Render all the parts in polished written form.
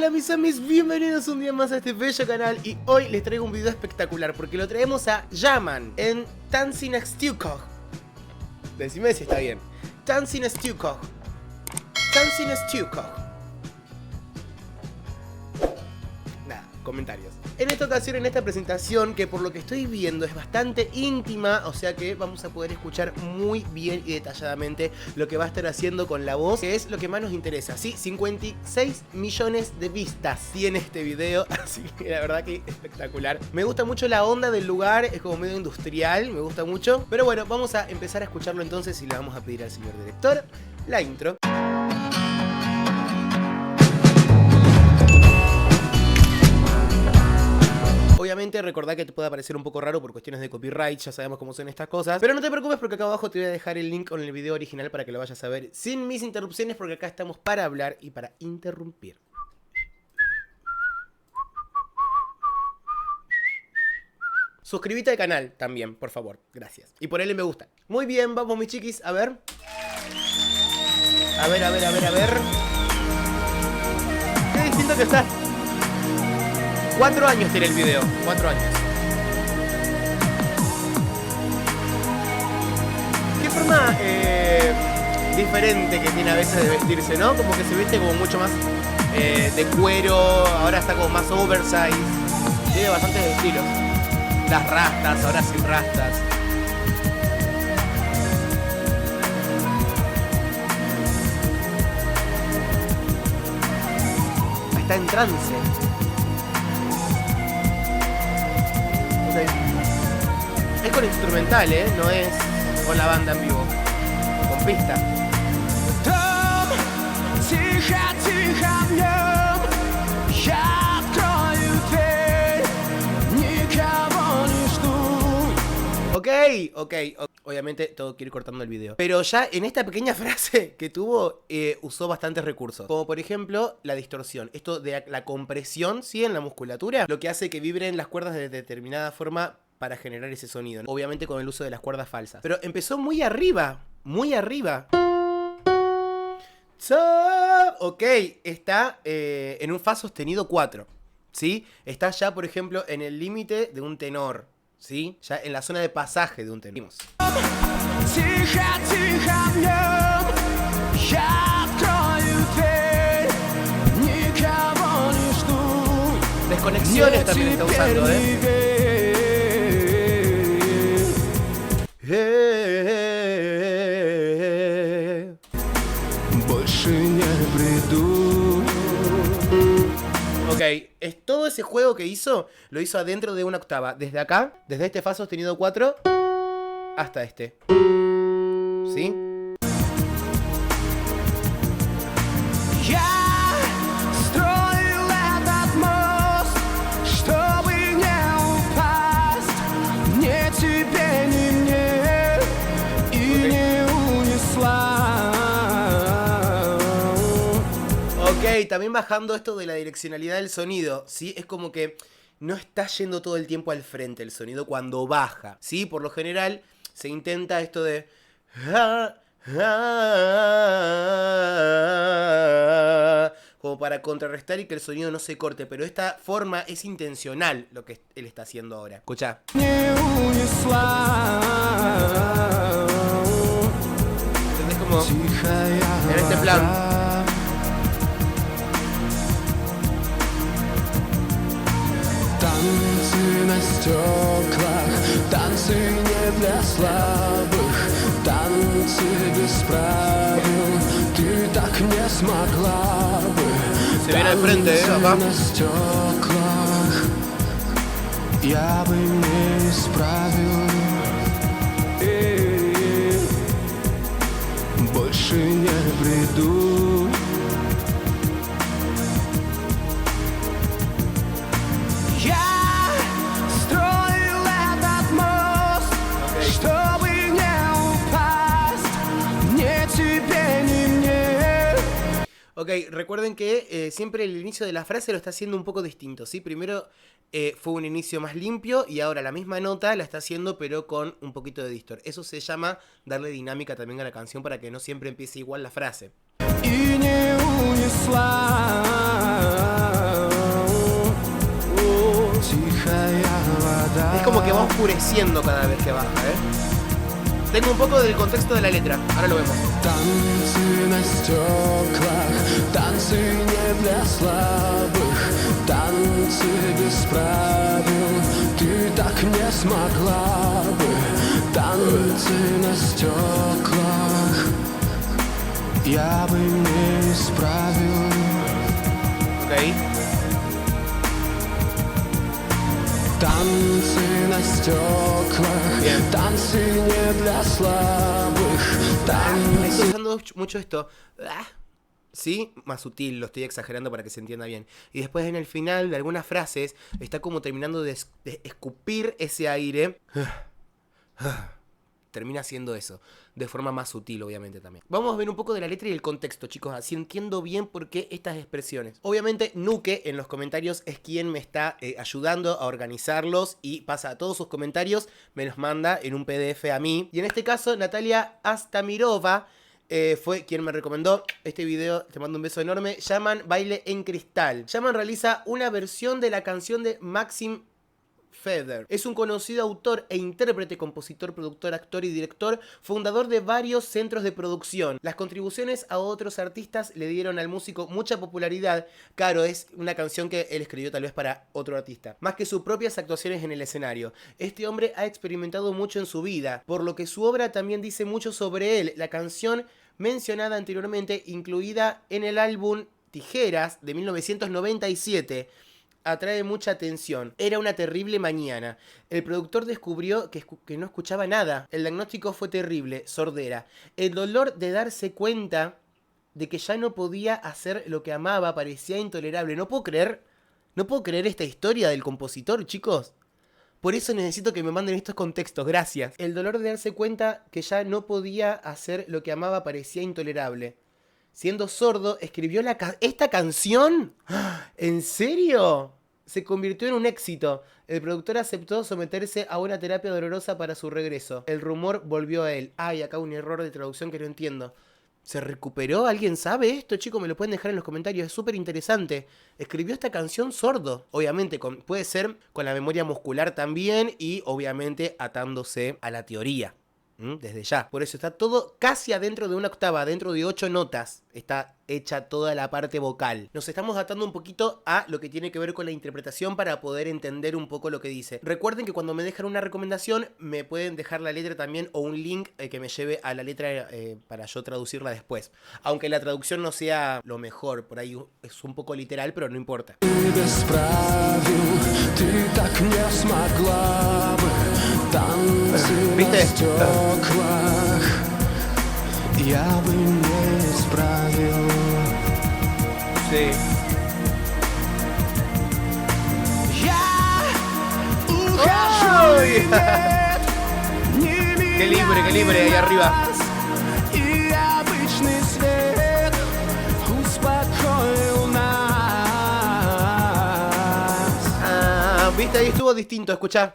Hola mis amis, bienvenidos un día más a este bello canal. Y hoy les traigo un video espectacular porque lo traemos a Yaman en Tanzin-Stewkog. Decime si está bien. Tanzin-Stewkog. Tanzin-Stewkog. Nada, comentarios. En esta ocasión, en esta presentación, que por lo que estoy viendo es bastante íntima, o sea que vamos a poder escuchar muy bien y detalladamente lo que va a estar haciendo con la voz, que es lo que más nos interesa, ¿sí? 56 millones de vistas tiene este video, así que la verdad que espectacular. Me gusta mucho la onda del lugar, es como medio industrial, me gusta mucho. Pero bueno, vamos a empezar a escucharlo entonces y le vamos a pedir al señor director la intro. Obviamente recordá que te puede parecer un poco raro por cuestiones de copyright, ya sabemos cómo son estas cosas. Pero no te preocupes porque acá abajo te voy a dejar el link con el video original para que lo vayas a ver sin mis interrupciones, porque acá estamos para hablar y para interrumpir. Suscríbete al canal también, por favor, gracias. Y ponele me gusta. Muy bien, vamos mis chiquis, a ver. A ver. Qué distinto que está. 4 años tiene el video, 4 años. Qué forma diferente que tiene a veces de vestirse, ¿no? Como que se viste como mucho más de cuero, ahora está como más oversize. Tiene bastantes estilos. Las rastas, ahora sin rastas. Está en trance. Es con instrumental, no es con la banda en vivo, con pista. Ok. Obviamente todo quiere ir cortando el video. Pero ya en esta pequeña frase que tuvo, usó bastantes recursos. Como por ejemplo, la distorsión. Esto de la compresión, ¿sí? En la musculatura. Lo que hace que vibren las cuerdas de determinada forma para generar ese sonido. Obviamente con el uso de las cuerdas falsas. Pero empezó muy arriba. Muy arriba. Ok, está en un fa sostenido 4. ¿Sí? Está ya, por ejemplo, en el límite de un tenor. ¿Sí? Ya en la zona de pasaje de un tenor. Desconexiones también está usando, Ok, todo ese juego que hizo, lo hizo adentro de una octava. Desde acá, desde este fa sostenido 4 hasta este. ¿Sí? Ok, también bajando esto de la direccionalidad del sonido, ¿sí? Es como que no está yendo todo el tiempo al frente el sonido cuando baja, ¿sí? Por lo general se intenta esto de... como para contrarrestar y que el sonido no se corte. Pero esta forma es intencional lo que él está haciendo ahora. Escucha. ¿Entendés como en este plan? Танцы на стеклах, танцы не для слабых, танцы без правил, ты так не смогла бы. Se viene al frente, papá. На стеклах, я бы не исправил. Больше не приду. Ok, recuerden que siempre el inicio de la frase lo está haciendo un poco distinto, ¿sí? Primero fue un inicio más limpio y ahora la misma nota la está haciendo pero con un poquito de distor. Eso se llama darle dinámica también a la canción para que no siempre empiece igual la frase. И не унесла. que va oscureciendo cada vez que baja, Tengo un poco del contexto de la letra, ahora lo vemos. Танцы на стеклах, танцы не для слабых, танцы без правил, ты так не смогла бы. Танцы на стеклах, я бы не исправил. Ok. Танцы на стеклах, танцы не для слабых, танцы. Estoy usando mucho esto. ¿Sí? Más sutil, lo estoy exagerando para que se entienda bien. Y después en el final de algunas frases está como terminando de escupir ese aire. Termina haciendo eso, de forma más sutil obviamente también. Vamos a ver un poco de la letra y el contexto, chicos, así entiendo bien por qué estas expresiones. Obviamente Nuke en los comentarios es quien me está ayudando a organizarlos y pasa a todos sus comentarios, me los manda en un PDF a mí. Y en este caso Natalia Astamirova fue quien me recomendó este video, te mando un beso enorme. Yaman Baile en Cristal. Yaman realiza una versión de la canción de Maxim Feder. Es un conocido autor e intérprete, compositor, productor, actor y director, fundador de varios centros de producción. Las contribuciones a otros artistas le dieron al músico mucha popularidad. Claro, es una canción que él escribió tal vez para otro artista, más que sus propias actuaciones en el escenario. Este hombre ha experimentado mucho en su vida, por lo que su obra también dice mucho sobre él. La canción mencionada anteriormente, incluida en el álbum Tijeras de 1997, atrae mucha atención. Era una terrible mañana. El productor descubrió que no escuchaba nada. El diagnóstico fue terrible, sordera. El dolor de darse cuenta de que ya no podía hacer lo que amaba parecía intolerable. No puedo creer esta historia del compositor, chicos. Por eso necesito que me manden estos contextos, gracias. El dolor de darse cuenta que ya no podía hacer lo que amaba parecía intolerable. Siendo sordo, escribió esta canción. ¿En serio? Se convirtió en un éxito. El productor aceptó someterse a una terapia dolorosa para su regreso. El rumor volvió a él. Ay, acá un error de traducción que no entiendo. ¿Se recuperó? ¿Alguien sabe esto, chicos? Me lo pueden dejar en los comentarios. Es súper interesante. Escribió esta canción sordo. Obviamente, puede ser con la memoria muscular también y obviamente atándose a la teoría. Desde ya. Por eso está todo casi adentro de una octava, dentro de 8 notas. Está hecha toda la parte vocal. Nos estamos atando un poquito a lo que tiene que ver con la interpretación para poder entender un poco lo que dice. Recuerden que cuando me dejan una recomendación, me pueden dejar la letra también o un link que me lleve a la letra para yo traducirla después. Aunque la traducción no sea lo mejor, por ahí es un poco literal, pero no importa. ¿Viste? Sí. ¡Ay! ¡Qué libre ahí arriba! ¿Viste? Ahí estuvo distinto, escuchá.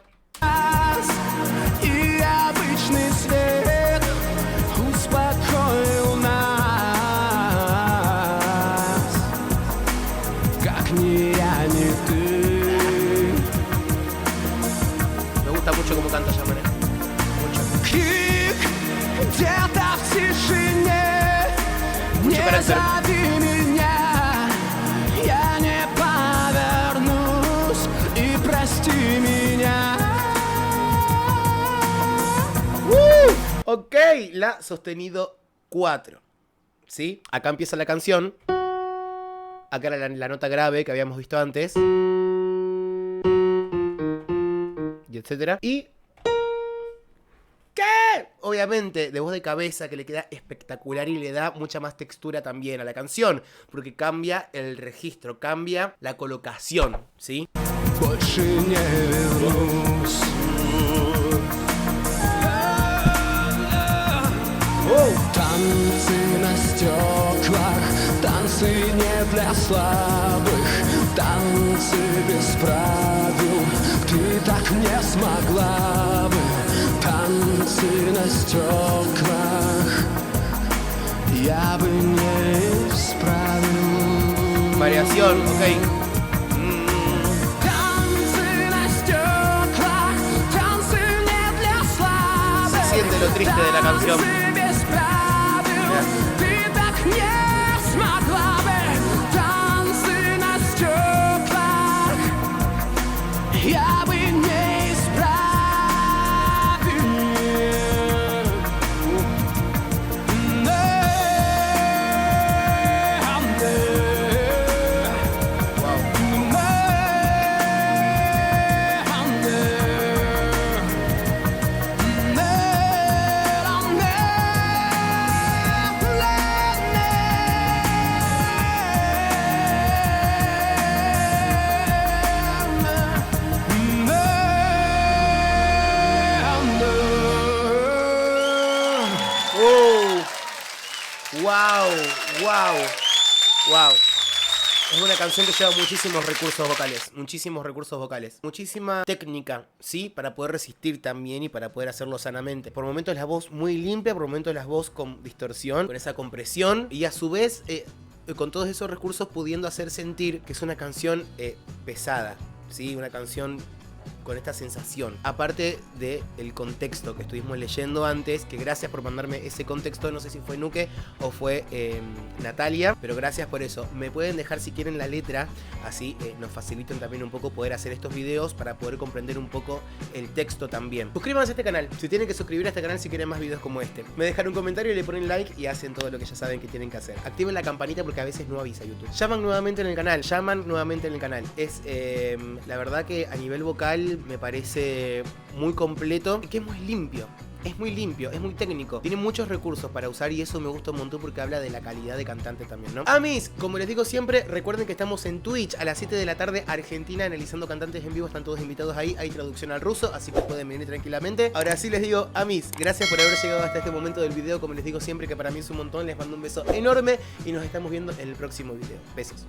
Me gusta mucho cómo canta Yaman, mucho carácter. Ok, la sostenido 4. ¿Sí? Acá empieza la canción. Acá era la nota grave que habíamos visto antes. Y etcétera. Y... ¿qué? Obviamente, de voz de cabeza que le queda espectacular y le da mucha más textura también a la canción. Porque cambia el registro, cambia la colocación, ¿sí? Танцы на стеклах, танцы не для слабых, танцы без правил, ты так не смогла бы. Танцы на стеклах, я бы не исправил. Variación, ok. Танцы на стеклах, lo triste de la canción. Wow, wow, wow. Es una canción que lleva muchísimos recursos vocales, muchísima técnica, ¿sí? Para poder resistir también y para poder hacerlo sanamente. Por momentos la voz muy limpia, por momentos la voz con distorsión, con esa compresión y a su vez con todos esos recursos pudiendo hacer sentir que es una canción pesada, ¿sí? Una canción con esta sensación, aparte del contexto que estuvimos leyendo antes, que gracias por mandarme ese contexto, no sé si fue Nuke o fue Natalia, pero gracias por eso. Me pueden dejar si quieren la letra, así nos facilitan también un poco poder hacer estos videos para poder comprender un poco el texto también. Suscríbanse a este canal, se tienen que suscribir a este canal si quieren más videos como este. Me dejan un comentario y le ponen like y hacen todo lo que ya saben que tienen que hacer. Activen la campanita porque a veces no avisa YouTube. Llaman nuevamente en el canal, Es la verdad que a nivel vocal me parece muy completo y que es muy limpio. Es muy limpio, es muy técnico, tiene muchos recursos para usar y eso me gusta un montón porque habla de la calidad de cantante también, ¿no? Amis, como les digo siempre, recuerden que estamos en Twitch a las 7 de la tarde, Argentina, analizando cantantes en vivo, están todos invitados ahí, hay traducción al ruso, así que pueden venir tranquilamente. Ahora sí les digo, Amis, gracias por haber llegado hasta este momento del video, como les digo siempre que para mí es un montón, les mando un beso enorme y nos estamos viendo en el próximo video. Besos.